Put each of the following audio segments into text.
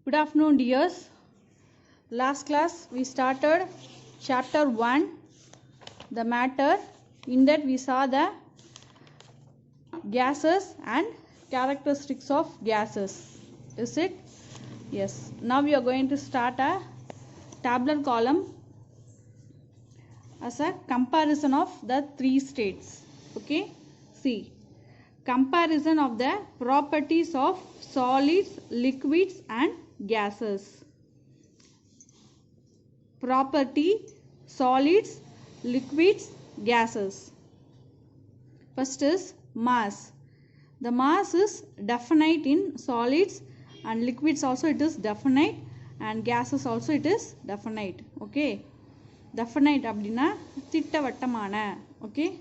Good afternoon, dears. Last class we started chapter 1, the matter. In that we saw the gases and characteristics of gases. Is it? Yes. Now we are going to start a tabular column as a comparison of the three states. Okay. See. Comparison of the properties of solids, liquids and gases. Property, solids, liquids, gases. First is mass. The mass is definite in solids and liquids also it is definite and gases also it is definite. Okay. Definite அப்படினா திட்டவட்டமான. Okay.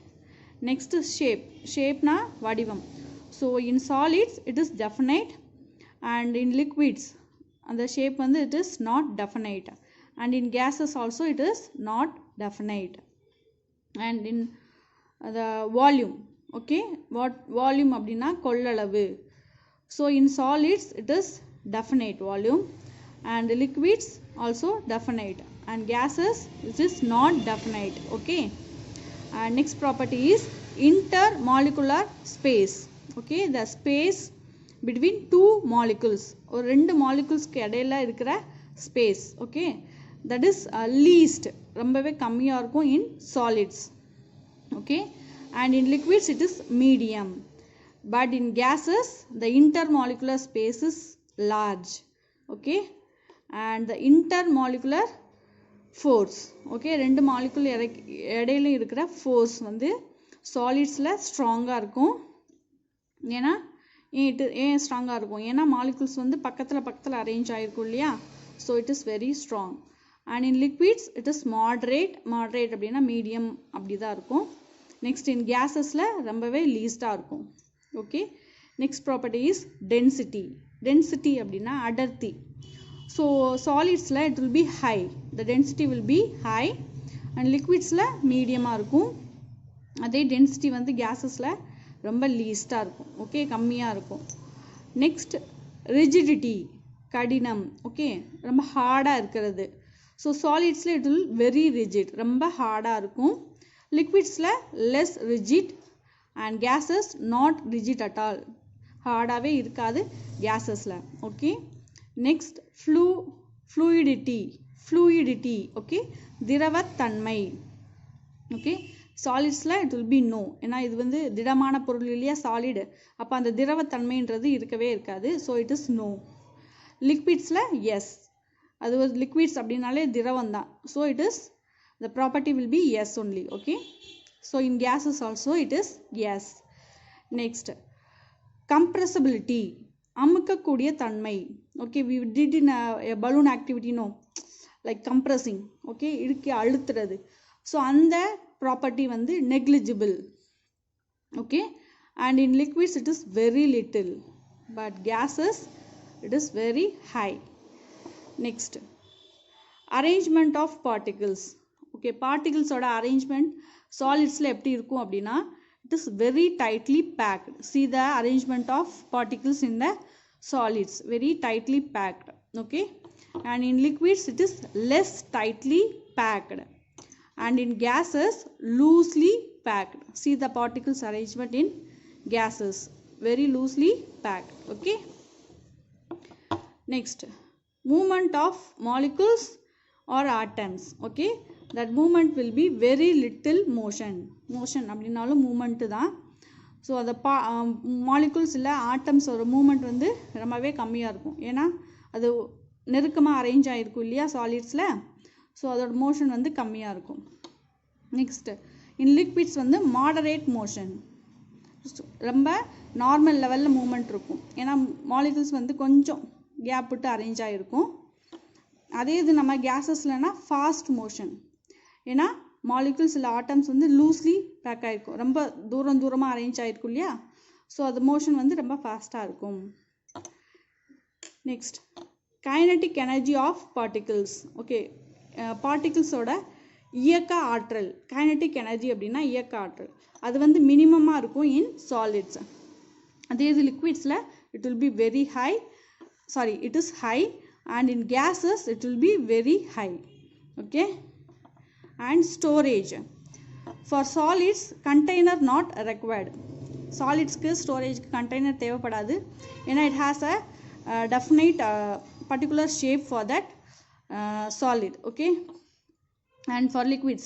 Next is shape. Shape na vadivam. So in solids it is definite and in liquids and the shape வந்து it is not definite and in gases also it is not definite. And in the volume. Okay. What volume அப்படினா கொள்ளளவு. So in solids it is definite volume and liquids also definite and gases it is not definite. Okay. And next property is intermolecular space. Okay, the space between two molecules or ரெண்டு molecules க்கு இடையில இருக்கிற space. Okay, that is least ரொம்பவே கம்மியா இருக்கும் in solids. Okay, and in liquids it is medium, but in gases the intermolecular space is large. Okay, and the intermolecular force. Okay, ரெண்டு molecule இடையில இருக்கிற force வந்து solidsல ஸ்ட்ராங்கா இருக்கும். ஏனா ஏன் ஸ்ட்ராங்கா இருக்கும்? ஏனா மாலிகுல்ஸ் வந்து பக்கத்துல அரேஞ்ச் ஆயிருக்கும் இல்லையா? So it is very strong. And in liquids it is moderate அப்படினா medium அப்படிதான் இருக்கும். Next in gasesல ரொம்பவே least ஆ இருக்கும். Okay. Next property is density. Density அப்படினா அடர்த்தி. So solids la it will be high, the density will be high and liquids la medium ah irukum, adhe density vandu gases la romba least ah irukum. Okay, kammiya irukum. Next rigidity, kadinam. Okay, romba hard ah irukkiradhu. So solids la it will very rigid, romba hard ah irukum. Liquids la less rigid and gases not rigid at all, hard ave irukadu gases la. Okay. Next fluidity. Okay, திரவத்தன்மை. Okay, solids la it will be no, ஏனா இது வந்து திடமான பொருள் இல்லையா solid, அப்ப அந்த திரவத்தன்மைன்றது இருக்கவே இருக்காது. So it is no. Liquids la yes, அது liquids அப்படினாலே திரவம் தான். So it is, the property will be yes only. Okay, so in gases also it is yes. Next compressibility, அமுக்கக்கூடிய தன்மை. Okay, we did in a balloon activity, no, like compressing. Okay, இறுக்கி அழுத்துறது. So அந்த property வந்து negligible. Okay, and in liquids it is very little, but gases it is very high. Next arrangement of particles. Okay, particles oda arrangement solids la எப்படி இருக்கும் அப்படினா it is very tightly packed. See the arrangement of particles in the solids, very tightly packed. Okay, and in liquids it is less tightly packed and in gases loosely packed. See the particles arrangement in gases, very loosely packed. Okay. Next, movement of molecules or atoms. Okay, that movement will be very little motion அப்படினாலும் moment தான். So அந்த molecules இல்லை atoms ஒரு moment வந்து ரொம்பவே கம்மியாக இருக்கும், ஏன்னா அது நெருக்கமாக அரேஞ்ச் ஆகிருக்கும் இல்லையா சாலிட்ஸில். ஸோ அதோட மோஷன் வந்து கம்மியாக இருக்கும். நெக்ஸ்ட் இன் லிக்விட்ஸ் வந்து மாடரேட் மோஷன், ரொம்ப நார்மல் லெவலில் மூமெண்ட் இருக்கும், ஏன்னா மாலிகுல்ஸ் வந்து கொஞ்சம் கேப் விட்டு அரேஞ்ச் ஆகிருக்கும். அதே இது நம்ம கேஸஸ்லனா ஃபாஸ்ட் மோஷன், ஏன்னா மாலிகுல்ஸ் இல்லை ஆட்டம்ஸ் வந்து லூஸ்லி பேக் ஆகிருக்கும், ரொம்ப தூரமாக அரேஞ்ச் ஆகிருக்கும் இல்லையா. ஸோ அது மோஷன் வந்து ரொம்ப ஃபாஸ்ட்டாக இருக்கும். Next kinetic energy of particles. Okay, பார்ட்டிகிள்ஸோட இயக்க ஆற்றல், கைனடிக் எனர்ஜி அப்படின்னா இயக்க ஆற்றல், அது வந்து மினிமமாக இருக்கும் இன் சாலிட்ஸ். அதே இது லிக்விட்ஸில் it will be very high, sorry, it is high and in gases it will be very high. Okay, and storage. For solids, container not required. Solids ku storage container தேவைப்படாது ஏன்னா it has a definite particular shape for that solid. Okay, and for liquids,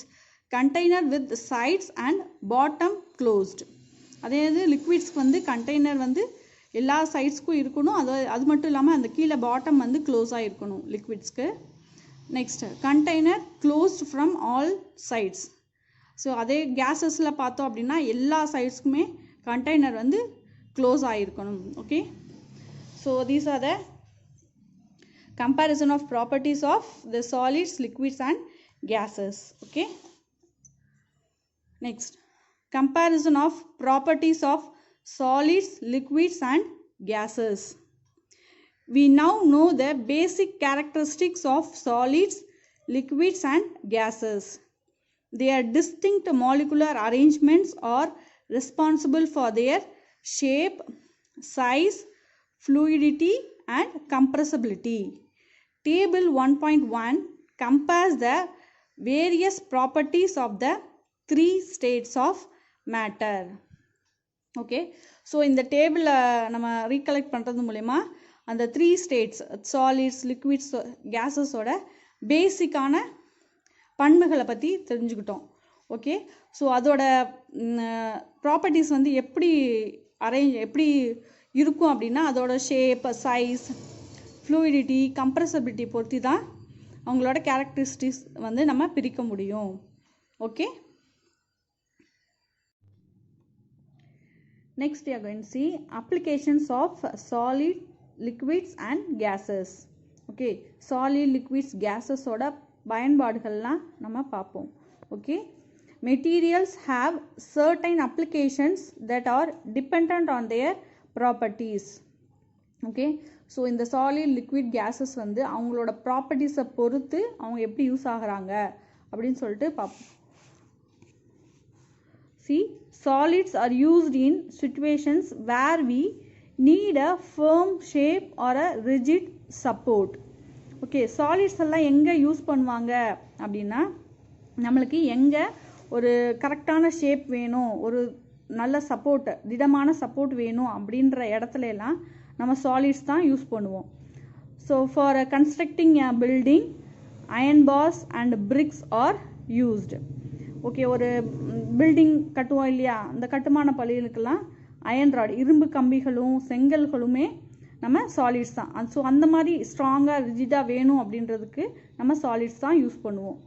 container with sides and bottom closed. அதாவது லிக்விட்ஸ்க்கு வந்து container வந்து எல்லா சைட்ஸ்க்கும் இருக்கணும், அது மட்டும் இல்லாமல் அந்த கீழே பாட்டம் வந்து க்ளோஸாக இருக்கணும் லிக்விட்ஸ்க்கு. Next, container closed from all sides. So அதே கேஸஸில் பார்த்தோம் அப்படின்னா எல்லா சைட்ஸ்க்குமே கண்டெய்னர் வந்து க்ளோஸ் ஆகிருக்கணும். Okay, so these are the comparison of properties of the solids, liquids and gases. Okay, next, comparison of properties of solids, liquids and gases. We now know the basic characteristics of solids, liquids and gases. Their distinct molecular arrangements are responsible for their shape, size, fluidity and compressibility. Table 1.1 compares the various properties of the three states of matter. Okay, so in the table நம்ம recollect பண்றது மூலமா அந்த 3 states solids, liquids, gases ஓட பேசிக்கான பண்புகளை பற்றி தெரிஞ்சுக்கிட்டோம். Okay, so அதோட ப்ராப்பர்ட்டிஸ் வந்து எப்படி இருக்கும் அப்படின்னா அதோட ஷேப், சைஸ், ஃப்ளூயிடிட்டி, கம்ப்ரெசபிலிட்டி பொறுத்து தான் அவங்களோட கேரக்டரிஸ்டிக்ஸ் வந்து நம்ம பிரிக்க முடியும். Okay, next we are going to see applications of solid, liquids and gases. Okay, solid, liquids, gases ஓட பயன்பாடுகள்லாம் நம்ம பார்ப்போம். Okay, materials have certain applications that are dependent on their properties. Okay, so இந்த solid, liquid, gases வந்து அவங்களோட ப்ராப்பர்ட்டிஸை பொறுத்து அவங்க எப்படி use ஆகுறாங்க அப்படின்னு சொல்லிட்டு பார்ப்போம். See, solids are used in situations where we need a firm shape or a rigid support. Okay, solids எல்லாம் எங்கே யூஸ் பண்ணுவாங்க அப்படின்னா நம்மளுக்கு எங்கே ஒரு கரெக்டான ஷேப் வேணும், ஒரு நல்ல சப்போர்ட், திடமான சப்போர்ட் வேணும் அப்படின்ற இடத்துல எல்லாம் நம்ம சாலிட்ஸ் தான் யூஸ் பண்ணுவோம். So for constructing a building, iron bars and bricks are used. Okay, ஒரு பில்டிங் கட்டுவோம் இல்லையா, அந்த கட்டுமான பணிகளுக்கெல்லாம் அயன் ராட், இரும்பு கம்பிகளும் செங்கல்களுமே நம்ம சாலிட்ஸ் தான். ஸோ அந்த மாதிரி ஸ்ட்ராங்காக ரிஜிடாக வேணும் அப்படின்றதுக்கு நம்ம சாலிட்ஸ் தான் யூஸ் பண்ணுவோம்.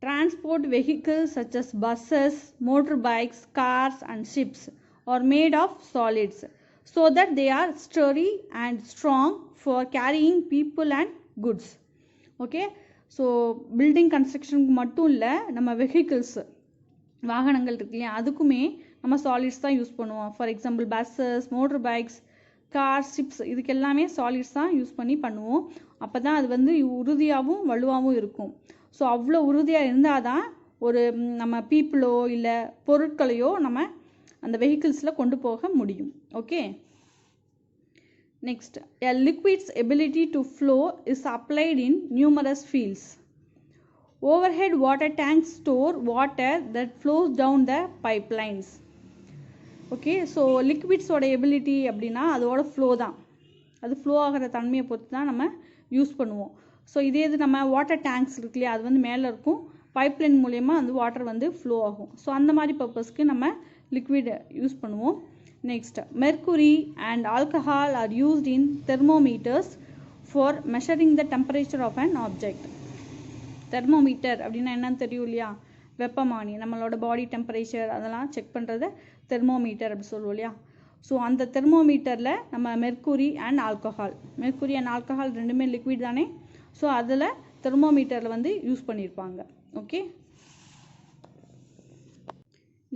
Transport vehicles such as buses, motorbikes, cars and ships are made of solids so that they are sturdy and strong for carrying people and goods. Okay, so building construction மட்டும் இல்லை, நம்ம vehicles, வாகனங்கள் இருக்கு இல்லையா, அதுக்குமே நம்ம solids தான் use பண்ணுவோம். For example buses, motor bikes, cars, ships, இதுக்கு எல்லாமே சாலிட்ஸ் தான் யூஸ் பண்ணி பண்ணுவோம். அப்போ தான் அது வந்து உறுதியாகவும் வலுவாகவும் இருக்கும். ஸோ அவ்வளோ உறுதியாக இருந்தால் தான் ஒரு நம்ம பீப்புளோ இல்லை பொருட்களையோ நம்ம அந்த வெஹிக்கிள்ஸில் கொண்டு போக முடியும். Okay, next, a liquid's ability to flow is applied in numerous fields. Overhead water tanks store water that flows down the pipelines. Okay, so லிக்விட்ஸோட எபிலிட்டி அப்படின்னா அதோட ஃப்ளோ தான், அது ஃப்ளோ ஆகிற தன்மையை பொறுத்து தான் நம்ம யூஸ் பண்ணுவோம். ஸோ இதே இது நம்ம வாட்டர் டேங்க்ஸ் இருக்கு இல்லையா, அது வந்து மேலே இருக்கும், பைப்லைன் மூலயமா அந்த வாட்டர் வந்து ஃப்ளோ ஆகும். ஸோ அந்த மாதிரி பர்பஸ்க்கு நம்ம லிக்விட் யூஸ் பண்ணுவோம். Next, mercury and alcohol are used in thermometers for measuring the temperature of an object. Thermometer அப்படின்னா என்னன்னு தெரியும் இல்லையா, வெப்பமானி, நம்மளோட பாடி டெம்பரேச்சர் அதெல்லாம் செக் பண்ணுறது தெர்மோமீட்டர் அப்படி சொல்லுவோம் இல்லையா. ஸோ அந்த தெர்மோமீட்டரில் நம்ம மெர்க்குரி அண்ட் ஆல்கஹால் ரெண்டுமே லிக்விட் தானே, ஸோ அதில் தெர்மோமீட்டரில் வந்து யூஸ் பண்ணியிருப்பாங்க. Okay,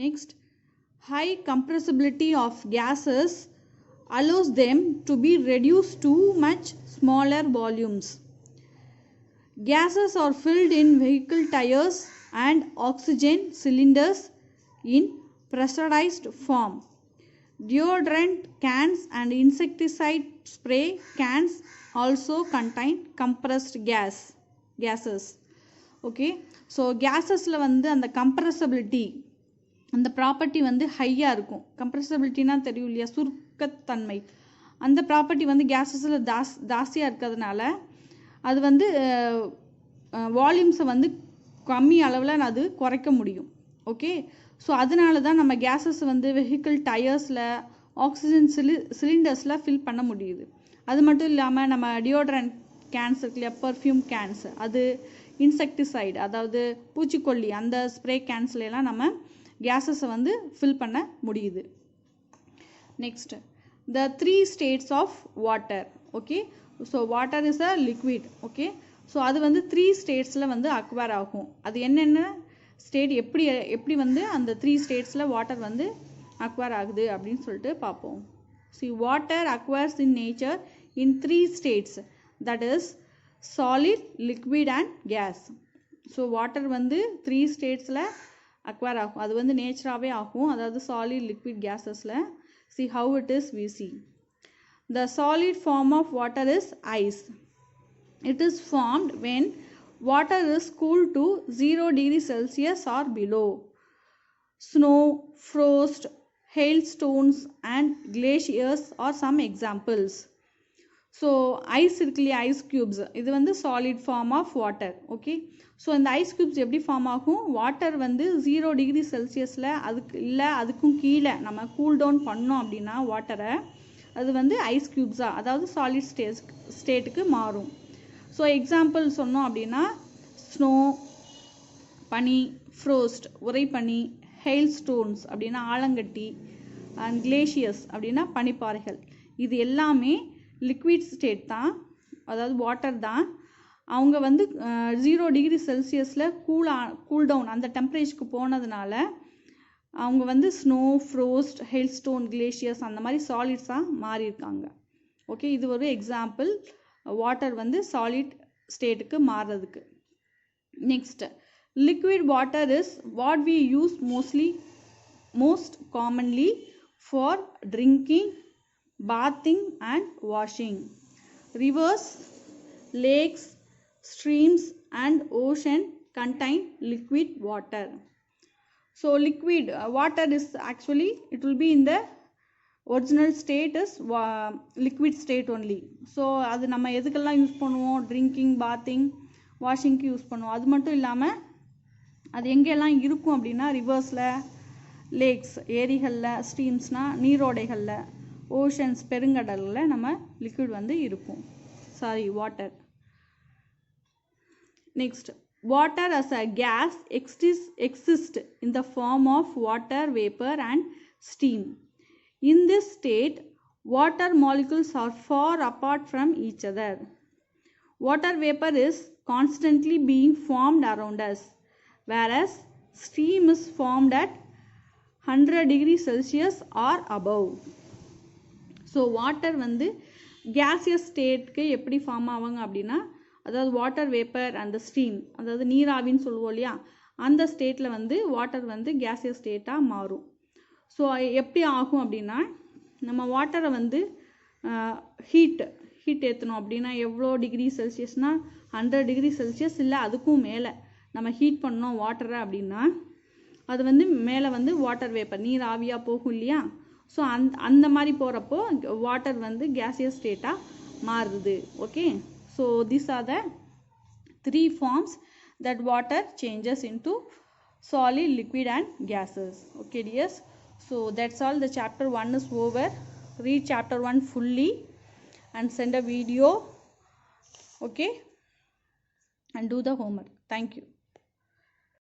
next, high compressibility of gases allows them to be reduced to much smaller volumes. Gases are filled in vehicle tires and oxygen cylinders in pressurized form. Deodorant cans and insecticide spray cans also contain compressed gases. Okay, so gassesல வந்து அந்த compressibility அந்த property வந்து ஹையாக இருக்கும். கம்ப்ரெசபிலிட்டினா தெரியும் இல்லையா, சுருக்கத்தன்மை. அந்த property வந்து கேஸஸில் ஜாஸ்தியாக இருக்கிறதுனால அது வந்து வால்யூம்ஸை வந்து கம்மி அளவில் அது குறைக்க முடியும். ஓகே, ஸோ அதனால தான் நம்ம கேஸஸ் வந்து வெஹிக்கிள் டயர்ஸில், ஆக்சிஜன் சிலிண்டர்ஸில் ஃபில் பண்ண முடியுது. அது மட்டும் இல்லாமல் நம்ம டியோட்ரண்ட் கேன்ஸ் இருக்கு இல்லையா, பர்ஃப்யூம் கேன்ஸ், அது இன்செக்டிசைடு அதாவது பூச்சிக்கொல்லி அந்த ஸ்ப்ரே கேன்ஸ்லாம் நம்ம கேஸஸை வந்து ஃபில் பண்ண முடியுது. Next, the 3 states of water. Okay, so water is a liquid. Okay, so அது வந்து 3 ஸ்டேட்ஸில் வந்து அக்வயர் ஆகும். அது என்னென்ன ஸ்டேட், எப்படி வந்து அந்த 3 ஸ்டேட்ஸில் வாட்டர் வந்து அக்வயர் ஆகுது அப்படின்னு சொல்லிட்டு பார்ப்போம். See, water acquires in nature in 3 states, that is solid, liquid and gas. So water வந்து 3 ஸ்டேட்ஸில் அக்வயர் ஆகும். அது வந்து நேச்சராகவே ஆகும், அதாவது சாலிட், லிக்விட், கேஸஸில். See how it is we see. The solid form of water is ice. It is formed when water is cooled to 0 degrees Celsius or below. Snow, frost, hailstones and glaciers are some examples. So ice இருக்குல்ல, ice cubes, இது வந்து solid form of water. Okay, so இந்த ice cubes எப்படி form ஆகும், water வந்து 0 degree செல்சியஸில் அதுக்கும் கீழே நம்ம கூல் டவுன் பண்ணோம் அப்படின்னா வாட்டரை, அது வந்து ஐஸ் க்யூப்ஸாக அதாவது சாலிட் ஸ்டேட்டுக்கு மாறும். ஸோ எக்ஸாம்பிள் சொன்னோம் அப்படின்னா ஸ்னோ பனி, ஃப்ரோஸ்ட் உறைபனி, ஹெயில் ஸ்டோன்ஸ் அப்படின்னா ஆலங்கட்டி, அண்ட் கிளேஷியர்ஸ் அப்படின்னா பனிப்பாறைகள். இது எல்லாமே லிக்விட் ஸ்டேட் தான், அதாவது வாட்டர் தான். அவங்க வந்து 0 டிகிரி செல்சியஸில் கூல் டவுன் அந்த டெம்பரேச்சருக்கு போனதுனால அவங்க வந்து ஸ்னோ, ஃப்ரோஸ்ட், ஹெயில்ஸ்டோன், கிளேஷியர்ஸ் அந்த மாதிரி சாலிட்ஸாக மாறியிருக்காங்க. ஓகே, இது ஒரு எக்ஸாம்பிள் வாட்டர் வந்து சாலிட் ஸ்டேட்டுக்கு மாறுறதுக்கு. Next, liquid water is what we use most commonly for drinking, bathing and washing. Rivers, lakes, streams and ocean contain liquid water. So liquid water is actually, it will be in the original state is liquid state only. So அது நம்ம எதுக்கெல்லாம் use பண்ணுவோம், drinking, bathing, வாஷிங்க்கு use பண்ணுவோம். அது மட்டும் இல்லாமல் அது எங்கெல்லாம் இருக்கும் அப்படின்னா ரிவர்ஸில், லேக்ஸ் ஏரிகளில், ஸ்ட்ரீம்ஸ்னால் நீரோடைகளில், ஓஷன்ஸ் பெருங்கடலில் நம்ம லிக்விட் வந்து இருக்கும், water. Next, water as a gas exists in the form of water vapor and steam. In this state, water molecules are far apart from each other. Water vapor is constantly being formed around us, whereas steam is formed at 100 degrees Celsius or above. So water வந்து gaseous stateக்கு எப்படி form ஆவாங்க அப்படின்னா, அதாவது water vapour அந்த steam, அதாவது நீராவின்னு சொல்லுவோம் இல்லையா, அந்த ஸ்டேட்டில் வந்து வாட்டர் வந்து கேசியஸ் ஸ்டேட்டாக மாறும். ஸோ எப்படி ஆகும் அப்படின்னா, நம்ம வாட்டரை வந்து ஹீட் ஏற்றணும் அப்படின்னா எவ்வளோ டிகிரி செல்சியஸ்னால் 100 டிகிரி செல்சியஸ் இல்லை அதுக்கும் மேலே நம்ம ஹீட் பண்ணோம் வாட்டரை அப்படின்னா அது வந்து மேலே வந்து வாட்டர் வேப்பர் நீர் ஆவியாக போகும் இல்லையா. ஸோ அந்த மாதிரி போகிறப்போ வாட்டர் வந்து கேசியஸ் ஸ்டேட்டாக மாறுது. Okay, so these are the 3 forms that water changes into solid, liquid and gases. Okay dears, so that's all. The chapter 1 is over. Read chapter 1 fully and send a video, okay, and do the homework. Thank you.